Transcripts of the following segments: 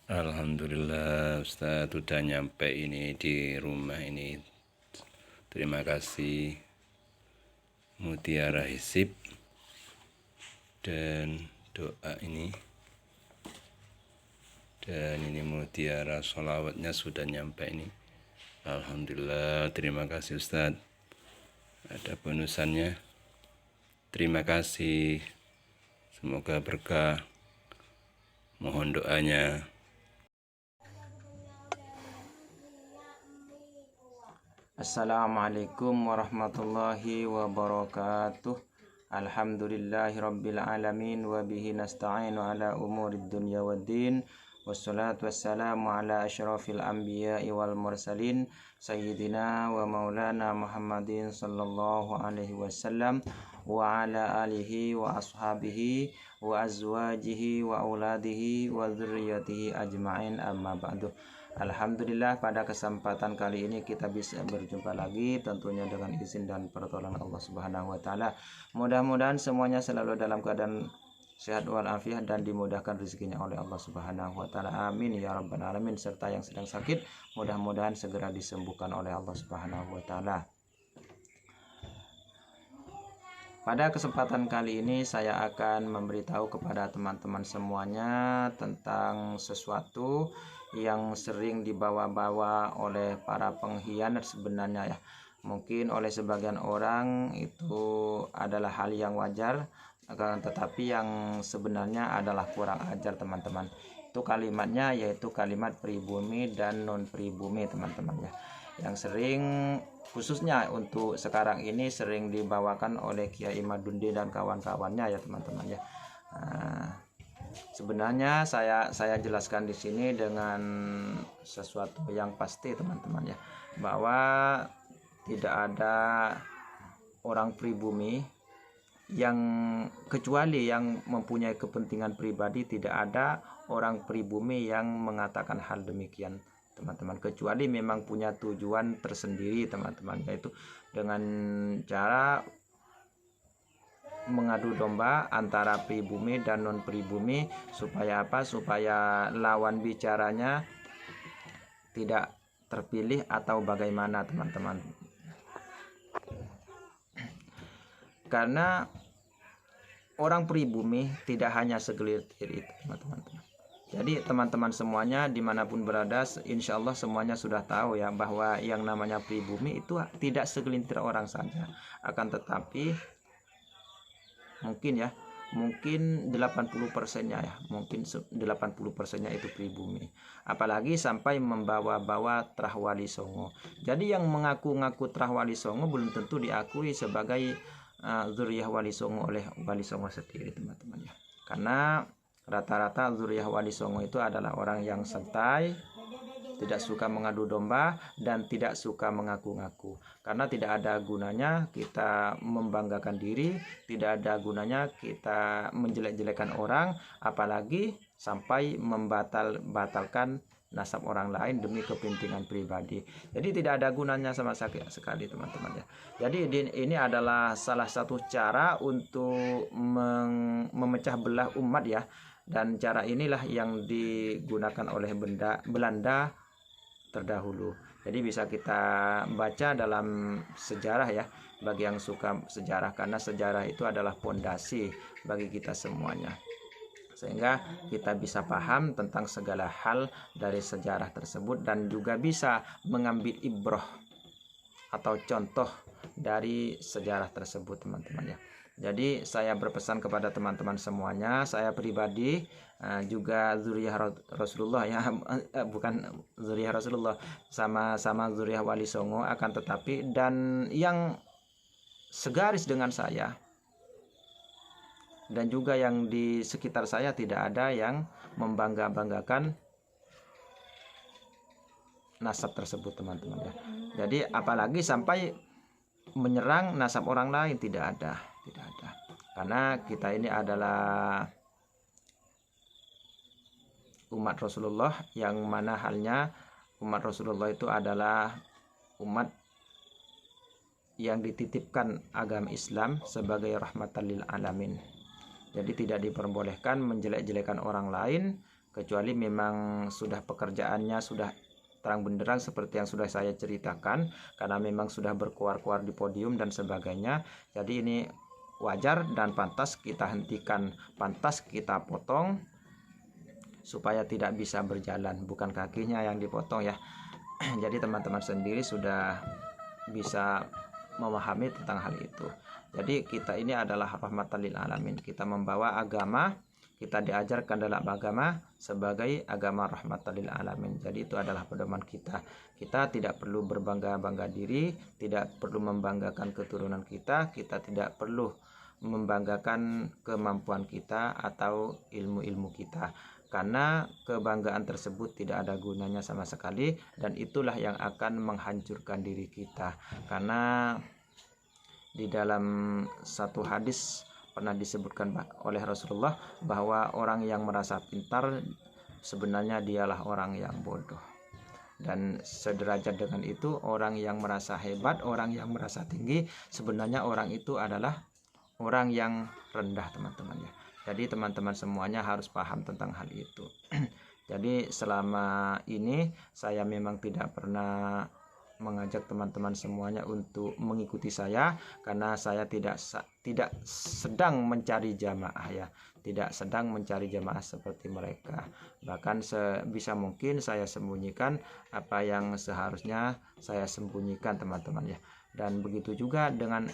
Alhamdulillah Ustadz udah nyampe ini di rumah ini. Terima kasih Mutiara Hisib dan doa ini. Dan ini Mutiara sholawatnya sudah nyampe ini. Alhamdulillah, terima kasih Ustadz. Ada bonusannya. Terima kasih. Semoga berkah. Mohon doanya. Assalamualaikum warahmatullahi wabarakatuh. Alhamdulillahirabbil alamin wa bihi nasta'inu ala umurid dunya waddin. Wassalatu wassalamu ala asyrafil anbiya'i wal mursalin sayyidina wa maulana Muhammadin sallallahu alaihi wasallam wa ala alihi wa ashabihi wa azwajihi wa auladihi wa dzurriyyatihi ajma'in, amma ba'du. Alhamdulillah, pada kesempatan kali ini kita bisa berjumpa lagi, tentunya dengan izin dan pertolongan Allah Subhanahu wa taala. Mudah-mudahan semuanya selalu dalam keadaan sehat walafiat dan dimudahkan rezekinya oleh Allah Subhanahu wa taala. Amin ya rabbal alamin. Serta yang sedang sakit mudah-mudahan segera disembuhkan oleh Allah Subhanahu wa taala. Pada kesempatan kali ini saya akan memberitahu kepada teman-teman semuanya tentang sesuatu yang sering dibawa-bawa oleh para pengkhianat sebenarnya ya. Mungkin oleh sebagian orang itu adalah hal yang wajar, akan tetapi yang sebenarnya adalah kurang ajar teman-teman. Itu kalimatnya yaitu kalimat pribumi dan non pribumi teman-teman ya. Yang sering khususnya untuk sekarang ini sering dibawakan oleh Kiai Madundi dan kawan-kawannya ya teman-teman ya. Sebenarnya saya jelaskan di sini dengan sesuatu yang pasti teman-teman ya, bahwa tidak ada orang pribumi yang kecuali yang mempunyai kepentingan pribadi, tidak ada orang pribumi yang mengatakan hal demikian teman-teman, kecuali memang punya tujuan tersendiri teman-teman, yaitu dengan cara mengadu domba antara pribumi dan non pribumi. Supaya apa? Supaya lawan bicaranya tidak terpilih atau bagaimana teman-teman. Karena orang pribumi tidak hanya segelintir itu teman-teman. Jadi teman-teman semuanya dimanapun berada, insya Allah semuanya sudah tahu ya, bahwa yang namanya pribumi itu tidak segelintir orang saja. Akan tetapi mungkin 80%-nya ya, mungkin 80%-nya itu pribumi, apalagi sampai membawa-bawa Trah Wali Songo. Jadi yang mengaku-ngaku Trah Wali Songo belum tentu diakui sebagai zuriyah Wali Songo oleh Wali Songo sendiri teman-teman ya. Karena rata-rata zuriyah Wali Songo itu adalah orang yang santai, tidak suka mengadu domba, dan tidak suka mengaku-ngaku. Karena tidak ada gunanya kita membanggakan diri, tidak ada gunanya kita menjelek-jelekan orang, apalagi sampai membatalkan nasab orang lain demi kepentingan pribadi. Jadi tidak ada gunanya sama sekali teman-teman ya. Jadi ini adalah salah satu cara untuk memecah belah umat ya. Dan cara inilah yang digunakan oleh Belanda terdahulu. Jadi bisa kita baca dalam sejarah ya, bagi yang suka sejarah, karena sejarah itu adalah pondasi bagi kita semuanya, sehingga kita bisa paham tentang segala hal dari sejarah tersebut dan juga bisa mengambil ibrah atau contoh dari sejarah tersebut teman-teman ya. Jadi saya berpesan kepada teman-teman semuanya, saya pribadi juga zuriyah Rasulullah ya, bukan zuriyah Rasulullah, sama-sama zuriyah Wali Songo, akan tetapi dan yang segaris dengan saya dan juga yang di sekitar saya tidak ada yang membangga-banggakan nasab tersebut teman-teman ya. Jadi apalagi sampai menyerang nasab orang lain, tidak ada. Karena kita ini adalah umat Rasulullah, yang mana halnya umat Rasulullah itu adalah umat yang dititipkan agama Islam sebagai rahmatan lil alamin. Jadi tidak diperbolehkan menjelek-jelekan orang lain kecuali memang sudah pekerjaannya sudah terang benderang seperti yang sudah saya ceritakan, karena memang sudah berkuar-kuar di podium dan sebagainya. Jadi ini wajar dan pantas kita hentikan, pantas kita potong supaya tidak bisa berjalan, bukan kakinya yang dipotong ya. Jadi teman-teman sendiri sudah bisa memahami tentang hal itu. Jadi kita ini adalah rahmatan lil alamin. Kita membawa agama, kita diajarkan dalam agama sebagai agama rahmatan lil alamin. Jadi itu adalah pedoman kita. Kita tidak perlu berbangga-bangga diri, tidak perlu membanggakan keturunan kita tidak perlu membanggakan kemampuan kita atau ilmu-ilmu kita. Karena kebanggaan tersebut tidak ada gunanya sama sekali, dan itulah yang akan menghancurkan diri kita. Karena di dalam satu hadis pernah disebutkan oleh Rasulullah bahwa orang yang merasa pintar sebenarnya dialah orang yang bodoh. Dan sederajat dengan itu, orang yang merasa hebat, orang yang merasa tinggi, sebenarnya orang itu adalah orang yang rendah, teman-teman ya. Jadi teman-teman semuanya harus paham tentang hal itu. Jadi selama ini saya memang tidak pernah mengajak teman-teman semuanya untuk mengikuti saya, karena saya tidak sedang mencari jamaah ya, tidak sedang mencari jamaah seperti mereka. Bahkan sebisa mungkin saya sembunyikan apa yang seharusnya saya sembunyikan, teman-teman ya. Dan begitu juga dengan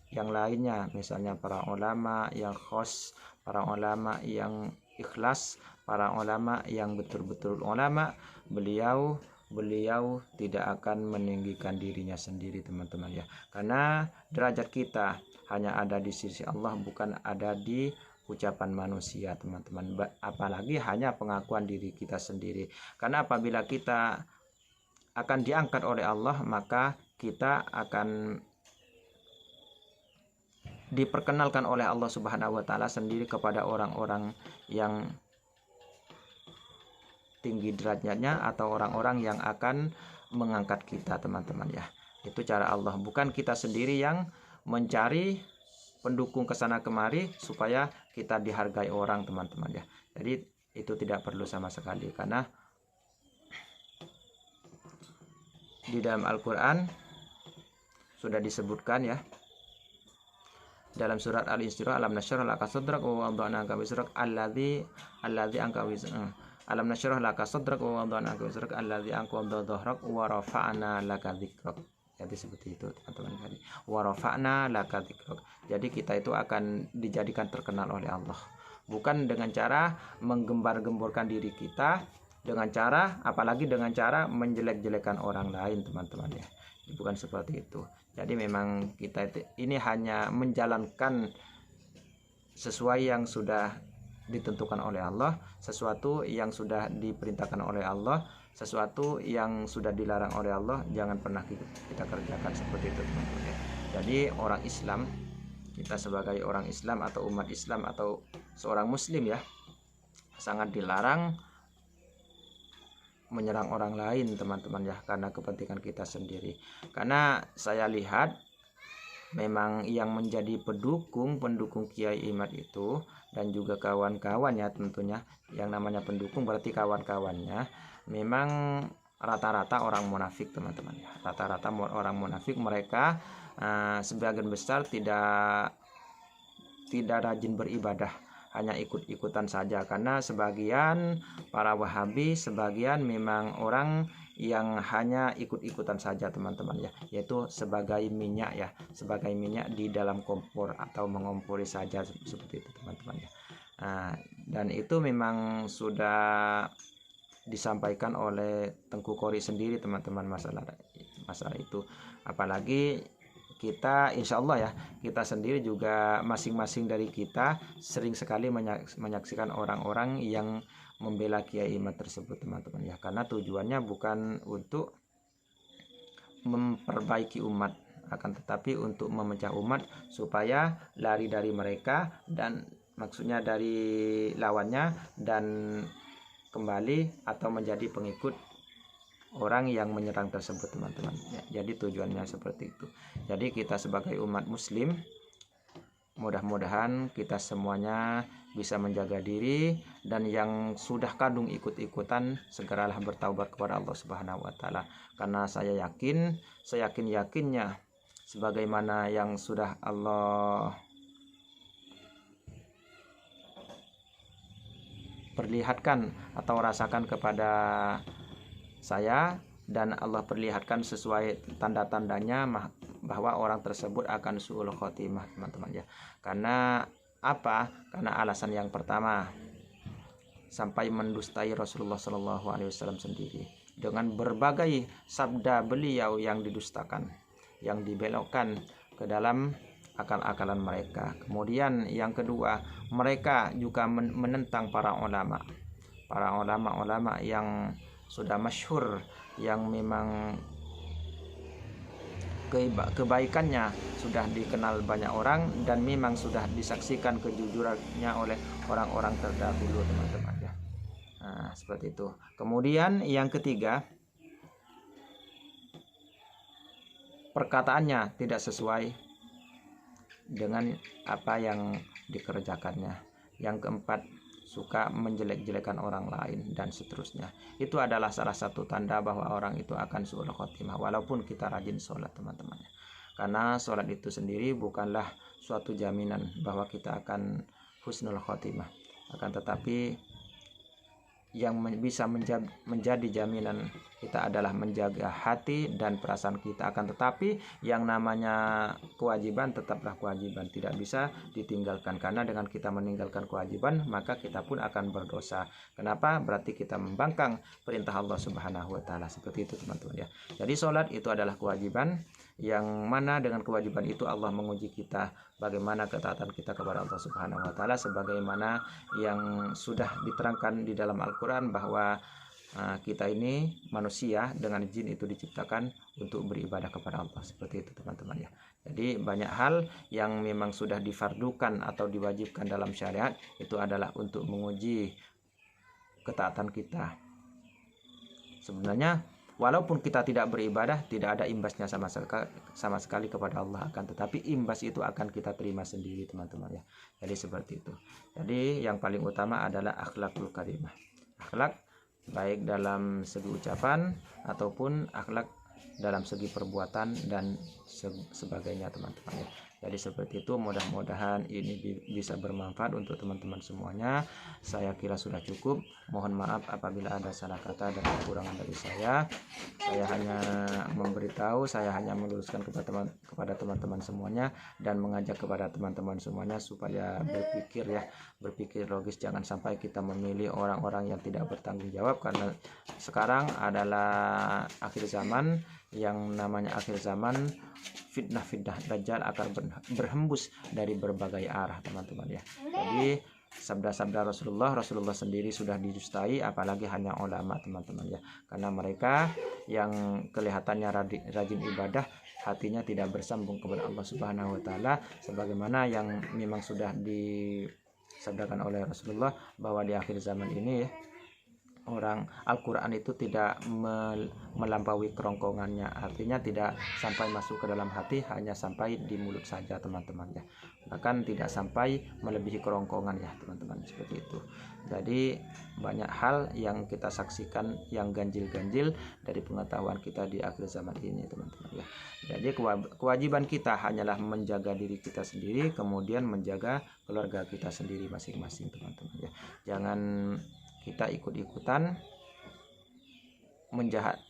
yang lainnya, misalnya para ulama yang khos, para ulama yang ikhlas, para ulama yang betul-betul ulama, beliau tidak akan meninggikan dirinya sendiri, teman-teman ya. Karena derajat kita hanya ada di sisi Allah, bukan ada di ucapan manusia, teman-teman. Apalagi hanya pengakuan diri kita sendiri. Karena apabila kita akan diangkat oleh Allah, maka kita akan diperkenalkan oleh Allah Subhanahu wa taala sendiri kepada orang-orang yang tinggi derajatnya atau orang-orang yang akan mengangkat kita, teman-teman ya. Itu cara Allah, bukan kita sendiri yang mencari pendukung ke sana kemari supaya kita dihargai orang, teman-teman ya. Jadi itu tidak perlu sama sekali, karena di dalam Al-Qur'an sudah disebutkan ya, dalam surat Al-Isra, alam nasyrah laka sadrak wa wada'na anka wizrak alladzi anka wizrak, alam nasyrah laka sadrak wa wada'na anka wizrak alladzi anqadha dhahrak wa rafa'na laka dzikrak. Jadi seperti itu, teman-teman. Tadi wa rafa'na laka dzikrak. Jadi kita itu akan dijadikan terkenal oleh Allah, bukan dengan cara menggembar-gemborkan diri kita, dengan cara apalagi dengan cara menjelek-jelekan orang lain, teman-teman ya. Bukan seperti itu. Jadi memang kita ini hanya menjalankan sesuai yang sudah ditentukan oleh Allah, sesuatu yang sudah diperintahkan oleh Allah, sesuatu yang sudah dilarang oleh Allah, jangan pernah kita kerjakan seperti itu, teman-teman. Jadi orang Islam, kita sebagai orang Islam atau umat Islam atau seorang muslim ya, sangat dilarang menyerang orang lain, teman-teman ya, karena kepentingan kita sendiri. Karena saya lihat memang yang menjadi pendukung Kiai Imad itu dan juga kawan-kawannya, tentunya yang namanya pendukung berarti kawan-kawannya memang rata-rata orang munafik, teman-teman ya. Rata-rata orang munafik, mereka sebagian besar tidak rajin beribadah, hanya ikut-ikutan saja. Karena sebagian para Wahabi, sebagian memang orang yang hanya ikut-ikutan saja, teman-teman ya, yaitu sebagai minyak ya, sebagai minyak di dalam kompor atau mengompori saja, seperti itu, teman-teman ya. Dan itu memang sudah disampaikan oleh Tengku Qori sendiri, teman-teman, masalah itu. Apalagi kita, insya Allah ya, kita sendiri juga masing-masing dari kita sering sekali menyaksikan orang-orang yang membela Kiai Imad tersebut, teman-teman ya. Karena tujuannya bukan untuk memperbaiki umat, akan tetapi untuk memecah umat supaya lari dari mereka, dan maksudnya dari lawannya, dan kembali atau menjadi pengikut orang yang menyerang tersebut, teman-teman ya. Jadi tujuannya seperti itu. Jadi kita sebagai umat muslim mudah-mudahan kita semuanya bisa menjaga diri, dan yang sudah kadung ikut-ikutan segeralah bertaubat kepada Allah Subhanahu wa taala. Karena saya yakin-yakinnya sebagaimana yang sudah Allah perlihatkan atau rasakan kepada saya, dan Allah perlihatkan sesuai tanda-tandanya bahwa orang tersebut akan su'ul khotimah, teman-teman ya. Karena apa? Karena alasan yang pertama, sampai mendustai Rasulullah Shallallahu Alaihi Wasallam sendiri dengan berbagai sabda beliau yang didustakan, yang dibelokkan ke dalam akal-akalan mereka. Kemudian yang kedua, mereka juga menentang para ulama yang sudah masyhur, yang memang kebaikannya sudah dikenal banyak orang dan memang sudah disaksikan kejujurannya oleh orang-orang terdahulu, teman-teman ya. Nah, seperti itu. Kemudian yang ketiga, perkataannya tidak sesuai dengan apa yang dikerjakannya. Yang keempat, suka menjelek-jelekan orang lain dan seterusnya. Itu adalah salah satu tanda bahwa orang itu akan su'ul khotimah, walaupun kita rajin sholat, teman-teman. Karena sholat itu sendiri bukanlah suatu jaminan bahwa kita akan husnul khotimah. Akan tetapi yang bisa menjadi jaminan kita adalah menjaga hati dan perasaan kita. Akan tetapi yang namanya kewajiban tetaplah kewajiban, tidak bisa ditinggalkan, karena dengan kita meninggalkan kewajiban maka kita pun akan berdosa. Kenapa? Berarti kita membangkang perintah Allah Subhanahu wa taala. Seperti itu, teman-teman ya. Jadi sholat itu adalah kewajiban, yang mana dengan kewajiban itu Allah menguji kita bagaimana ketaatan kita kepada Allah Subhanahu wa taala, sebagaimana yang sudah diterangkan di dalam Al-Qur'an bahwa kita ini manusia dengan jin itu diciptakan untuk beribadah kepada Allah. Seperti itu, teman-teman ya. Jadi banyak hal yang memang sudah difardukan atau diwajibkan dalam syariat, itu adalah untuk menguji ketaatan kita. Sebenarnya walaupun kita tidak beribadah, tidak ada imbasnya sama sekali kepada Allah, akan tetapi imbas itu akan kita terima sendiri, teman-teman ya. Jadi seperti itu. Jadi yang paling utama adalah akhlakul karimah. Akhlak baik dalam segi ucapan ataupun akhlak dalam segi perbuatan dan sebagainya, teman-teman ya. Jadi seperti itu, mudah-mudahan ini bisa bermanfaat untuk teman-teman semuanya. Saya kira sudah cukup. Mohon maaf apabila ada salah kata dan kekurangan dari saya. Saya hanya memberitahu, saya hanya meluruskan kepada teman-teman semuanya, dan mengajak kepada teman-teman semuanya supaya berpikir logis. Jangan sampai kita memilih orang-orang yang tidak bertanggung jawab, karena sekarang adalah akhir zaman. Yang namanya akhir zaman, fitnah dajjal akan berhembus dari berbagai arah, teman-teman ya. Jadi sabda-sabda Rasulullah sendiri sudah didustai, apalagi hanya ulama, teman-teman ya. Karena mereka yang kelihatannya rajin ibadah, hatinya tidak bersambung kepada Allah Subhanahu wa taala, sebagaimana yang memang sudah disabdakan oleh Rasulullah bahwa di akhir zaman ini orang Al-Quran itu tidak melampaui kerongkongannya, artinya tidak sampai masuk ke dalam hati, hanya sampai di mulut saja, teman-teman ya. Bahkan tidak sampai melebihi kerongkongan ya, teman-teman, seperti itu. Jadi banyak hal yang kita saksikan yang ganjil-ganjil dari pengetahuan kita di akhir zaman ini, teman-teman ya. Jadi kewajiban kita hanyalah menjaga diri kita sendiri, kemudian menjaga keluarga kita sendiri masing-masing, teman-teman ya. Jangan kita ikut-ikutan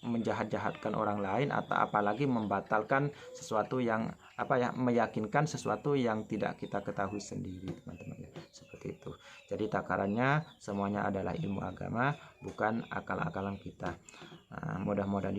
menjahat-jahatkan orang lain, atau apalagi membatalkan sesuatu yang meyakinkan sesuatu yang tidak kita ketahui sendiri, teman-teman ya. Seperti itu. Jadi takarannya semuanya adalah ilmu agama, bukan akal-akalan kita. Mudah-mudahan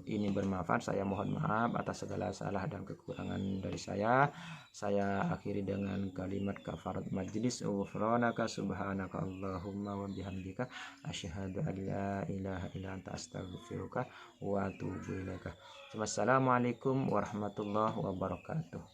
ini bermanfaat. Saya mohon maaf atas segala salah dan kekurangan dari saya. Saya akhiri dengan kalimat kafarat majlis, ghufranaka subhanaka Allahumma wa bihamdika asyhadu an la ilaha illa anta astaghfiruka wa atubu ilaika. Wassalamualaikum warahmatullahi wabarakatuh.